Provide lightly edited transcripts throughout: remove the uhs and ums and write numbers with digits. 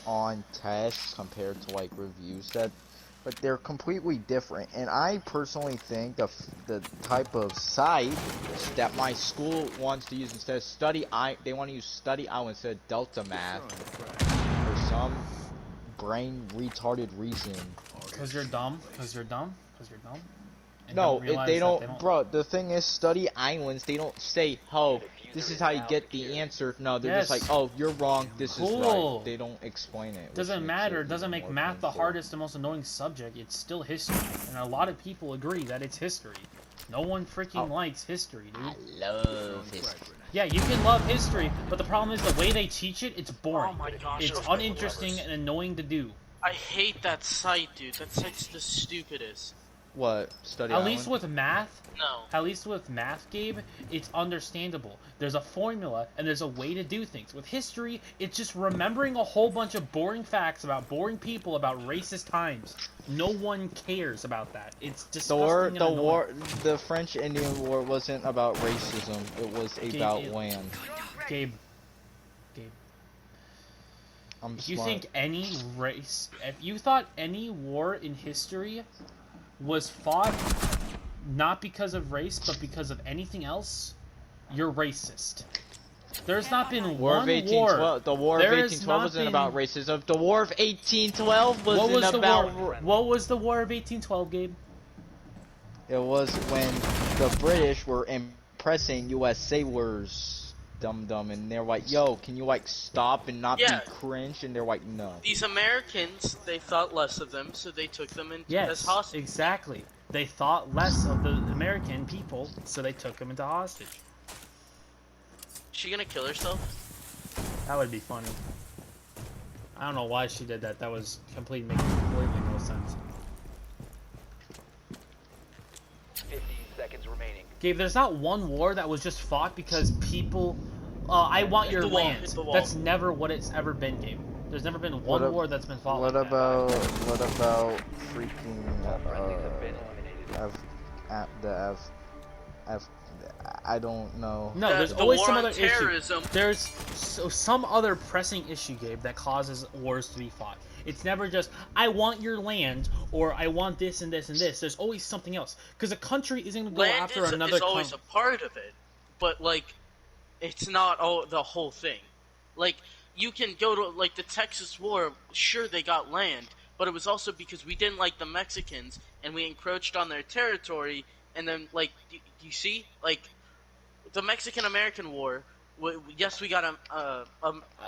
on tests compared to like reviews but they're completely different. And I personally think the type of site that my school wants to use instead of they want to use Study Island instead of Delta Math for some brain retarded reason. Because you're dumb. Because you're dumb. Because you're dumb. And No, they don't. don't, bro. The thing is, Study Islands, they don't say, "Oh, this is how you get the answer." No, they're just like, "Oh, you're wrong. This is right." They don't explain it. Doesn't matter. It doesn't make math the hardest and most annoying subject. It's still history, and a lot of people agree that it's history. No one freaking likes history, dude. I love history. Yeah, you can love history, but the problem is the way they teach it. It's boring. Oh my gosh, it's uninteresting and annoying to do. I hate that site, dude. That site's the stupidest. What? Study At Island? least with math, No. At least with math, Gabe, it's understandable. There's a formula and there's a way to do things. With history, it's just remembering a whole bunch of boring facts about boring people about racist times. No one cares about that. It's disgusting. The French-Indian War wasn't about racism. It was about land. Gabe. If you think any race, if you thought any war in history was fought not because of race but because of anything else, you're racist. There's not been one war. The War of 1812 wasn't about racism. The War of 1812 wasn't about. What was the War of 1812, Gabe? It was when the British were impressing U.S. sailors. Dumb, and they're like, "Yo, can you like stop and not be cringe?" And they're like, "No." These Americans, they thought less of them, so they took them as Yes, hostage. exactly. They thought less of the American people, so they took them into hostage. Is she gonna kill herself? That would be funny. I don't know why she did that. That was completely no sense. 15 seconds remaining. Gabe, there's not one war that was just fought because people... I want your land. That's never what it's ever been, Gabe. There's never been one war that's been fought What like about freaking I don't know. No, there's always some other issue. Terrorism. There's some other pressing issue, Gabe, that causes wars to be fought. It's never just, I want your land, or I want this and this and this. There's always something else. Because a country isn't going to go after another country. Land is always a part of it, but, like, it's not the whole thing. Like, you can go to, like, the Texas War, sure, they got land, but it was also because we didn't like the Mexicans, and we encroached on their territory, and then, like, you see? Like, the Mexican-American War... Yes, we got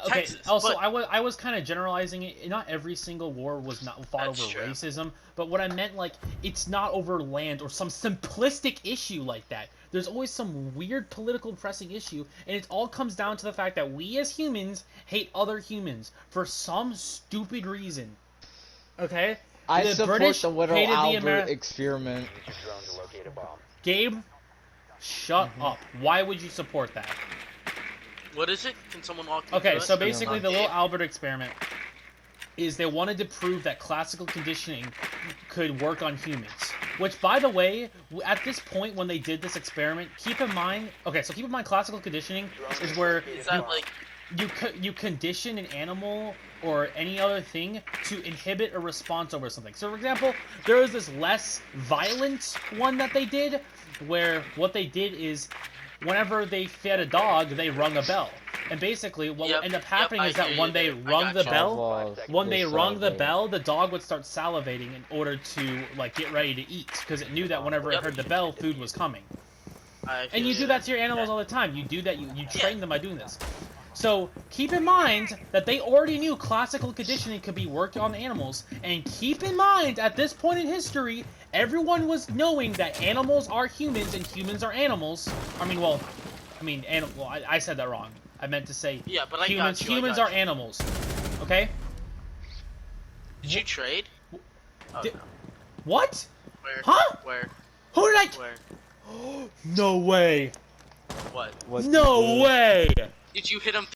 Texas. Okay. Also, I was kind of generalizing it. Not every single war was not fought over racism, but what I meant, like, it's not over land or some simplistic issue like that. There's always some weird political pressing issue, and it all comes down to the fact that we as humans hate other humans for some stupid reason. Okay? I support British the Little hated Albert experiment. Gabe, shut up. Why would you support that? What is it? Can someone walk me Okay, through so it? basically the Little Albert experiment is they wanted to prove that classical conditioning could work on humans. Which, by the way, at this point when they did this experiment, keep in mind classical conditioning is where you condition an animal or any other thing to inhibit a response over something. So, for example, there was this less violent one that they did, where what they did is whenever they fed a dog, they rung a bell. And basically, what would end up happening is that when they rung the bell, the dog would start salivating in order to, like, get ready to eat. Because it knew that whenever it heard the bell, food was coming. And you do that to your animals all the time. You do that, you train them by doing this. So, keep in mind that they already knew classical conditioning could be worked on animals, and keep in mind, at this point in history, everyone was knowing that animals are humans and humans are animals. I said that wrong. I meant to say humans are animals. Okay? Did you trade? Oh, no. What? Where? Huh? Where? Who did I... Where? No way. What? No way! Did you hit him